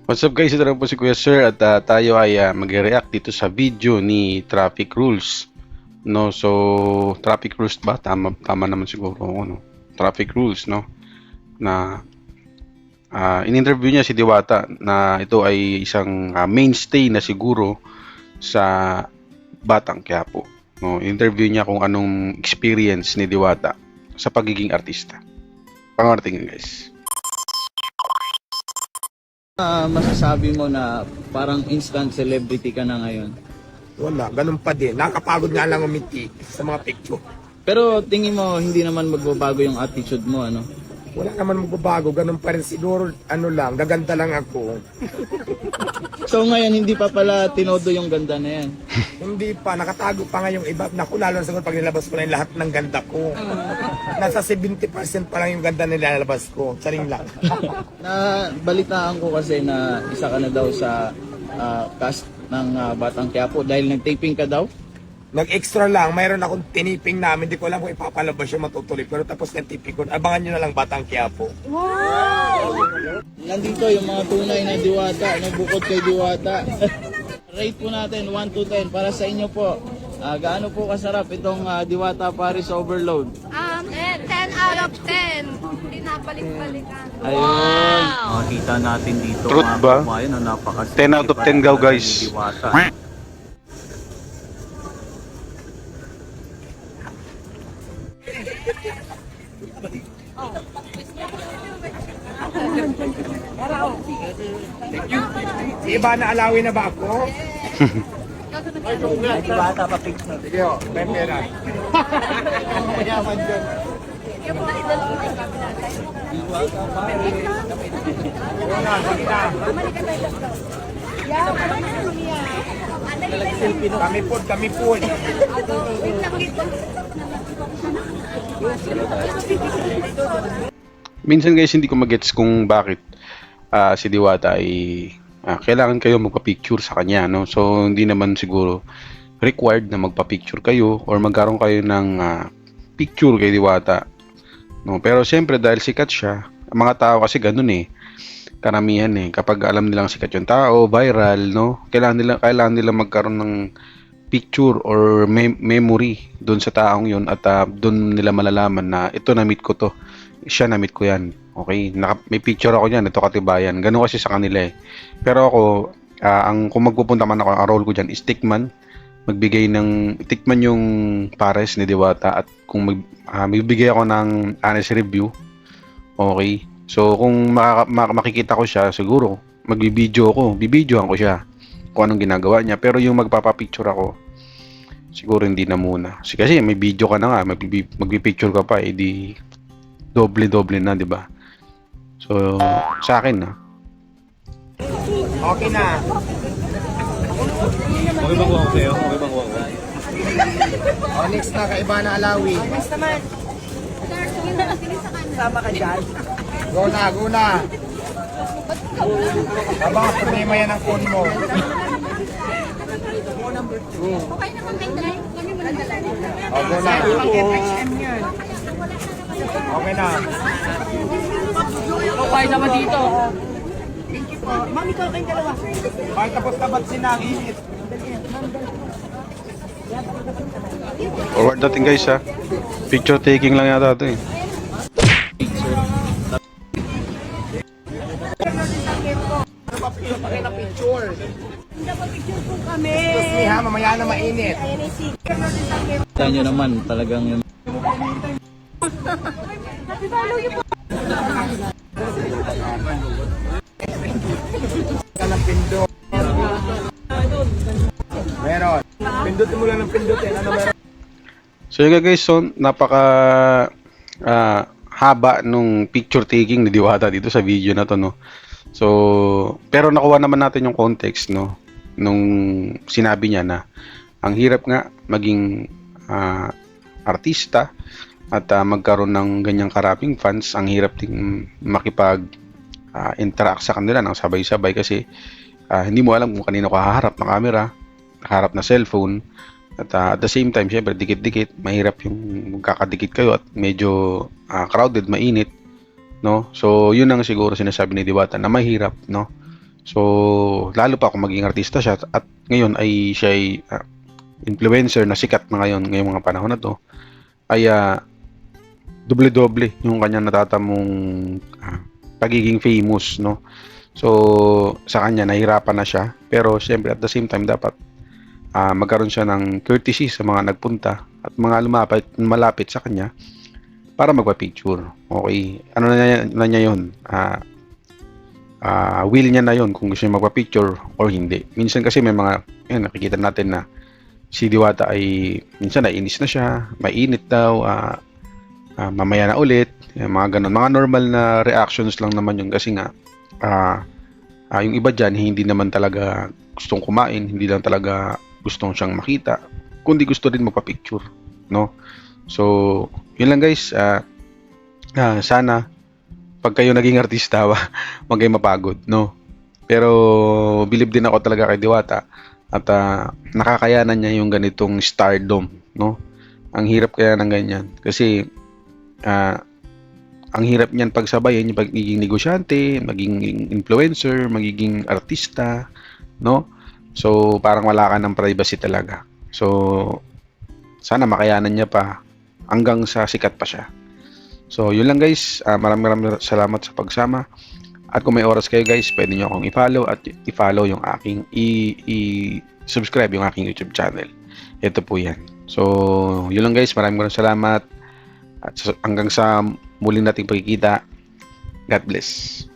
What's up guys, ito lang po si Kuya Sir at tayo ay magre-react dito sa video ni Traffic Rules. No, so Traffic Rules ba? Tama naman siguro no. Traffic Rules, no. Na in-interview niya si Diwata na ito ay isang mainstay na siguro sa Batang Quiapo. No, interview niya kung anong experience ni Diwata sa pagiging artista. Pangarting guys. Masasabi mo na parang instant celebrity ka na ngayon? Wala, ganun pa din. Nakakapagod nga lang umiti sa mga picture. Pero tingin mo hindi naman magbabago yung attitude mo, ano? Wala naman magbabago, ganun pa rin. Siguro, ano lang, gaganda lang ako. So ngayon hindi pa pala tinodo yung ganda na yan. Hindi pa, nakatago pa nga yung iba. Naku, lalo na siguro pag nilabas ko na yung lahat ng ganda ko. Nasa 70% pa lang yung ganda na nilalabas ko. Saring lang. Na balitaan ko kasi na isa ka na daw sa cast ng Batang Quiapo dahil nag-taping ka daw. Nag-extra lang, mayroon akong tiniping namin. Hindi ko alam kung ipapalabas yung matutuloy. Pero tapos ng tiping ko, abangan nyo na lang Batang Quiapo. Nandito yung mga tunay na diwata, na bukod kay diwata. Rate po natin 1 to 10 para sa inyo po. Gaano po kasarap itong Diwata Paris Overload? 10 out of 10. Pinabalik-balikan. Ayun. Makita natin dito. Truth ba? 10 out of 10 daw, guys. Diwata. Iba na alawin na ba ako? Sige o, may pera. Mayaman dyan. Una, sige na. Kami po. Minsan guys hindi ko magets kung bakit si Diwata ay kailangan kayo magpa-picture sa kanya, no? So hindi naman siguro required na magpa-picture kayo or magkaroon kayo ng picture kay Diwata, no? Pero siyempre dahil sikat siya, ang mga tao kasi ganun eh. Karamihan eh, kapag alam nilang sikat yung tao, viral, no? Kailangan nila magkaroon ng picture or memory doon sa taong yun at doon nila malalaman na ito na-meet ko to. Siya na-meet ko yan. Okay? May picture ako niyan, ito katibayan. Ganun kasi sa kanila eh. Pero ako, kung magpupunta man ako, ang role ko diyan is tikman. Tikman yung pares ni Diwata at kung magbibigay ako ng honest review. Okay? So, kung makikita ko siya, siguro, bibidyohan ko siya kung anong ginagawa niya. Pero yung magpapapicture ako, siguro hindi na muna. Kasi may video ka na nga, magpipicture ka pa, edi doble-doble na, di ba? So, sa akin na. Okay na. Okay ba ko sa'yo? Okay ba ko? O, next na, kaiba na alawi. Sama ka dyan. Go na. Abang problema yan ang phone mo. Okay naman kay Dre. Kami mo lang dala. O, go na. Okay na. Okay naman dito. Mami, ikaw kayong dalawa. Bakit tapos na ba't sinangit? Forward natin guys ha. Picture taking lang yata ito eh. Picture. Picture po kami. Excuse me ha, mamaya na mainit. Ayan ay si Kita nyo naman talagang yung Happy follow you po. Ka ng pindot. Meron. Pindutin mo lang ng pindot eh. Ano meron? So yun nga guys, so napaka haba nung picture taking ni Diwata dito sa video na to, no. So pero nakuha naman natin yung context, no, nung sinabi niya na ang hirap nga maging artista at magkaroon ng ganyang karaming fans. Ang hirap ding makipag interact sa kanila ng sabay-sabay kasi hindi mo alam kung kanino ka haharap na camera, haharap na cellphone. At the same time, syempre, dikit-dikit, mahirap yung magkakadikit kayo at medyo crowded, mainit, no? So, yun ang siguro sinasabi ni Diwata na mahirap, no? So, lalo pa kung maging artista siya at ngayon ay siya ay influencer na sikat na ngayon ngayong mga panahon na to, ay doble-doble yung kanya natatamong pagiging famous, no? So, sa kanya nahirapan na siya, pero siyempre at the same time dapat magkaroon siya ng courtesy sa mga nagpunta at mga malapit sa kanya para magpa-picture. Okay, ano na niya yun? Will niya na yun kung gusto niya magpa-picture or hindi. Minsan kasi may mga, nakikita natin na si Diwata ay minsan nainis na siya, mainit daw, mamaya na ulit, mga ganun. Mga normal na reactions lang naman yung kasi nga, yung iba dyan, hindi naman talaga gustong kumain, hindi lang talaga gustong siyang makita, kundi gusto rin magpa-picture, no? So, yun lang guys, sana pag kayo naging artista, wag kayo mapagod, no? Pero believe din ako talaga kay Diwata at nakakayanan niya yung ganitong stardom, no? Ang hirap kaya ng ganyan kasi ang hirap niyan pagsabayin yung pagiging negosyante, maging influencer, magiging artista, no? So parang wala ka ng privacy talaga. So sana makayanan niya pa hanggang sa sikat pa siya. So yun lang guys, maraming salamat sa pagsama. At kung may oras kayo guys, pwede nyo akong i-follow at i-follow yung aking i-subscribe yung aking YouTube channel. Ito po yan. So yun lang guys, maraming salamat at hanggang sa muling nating pagkikita. God bless.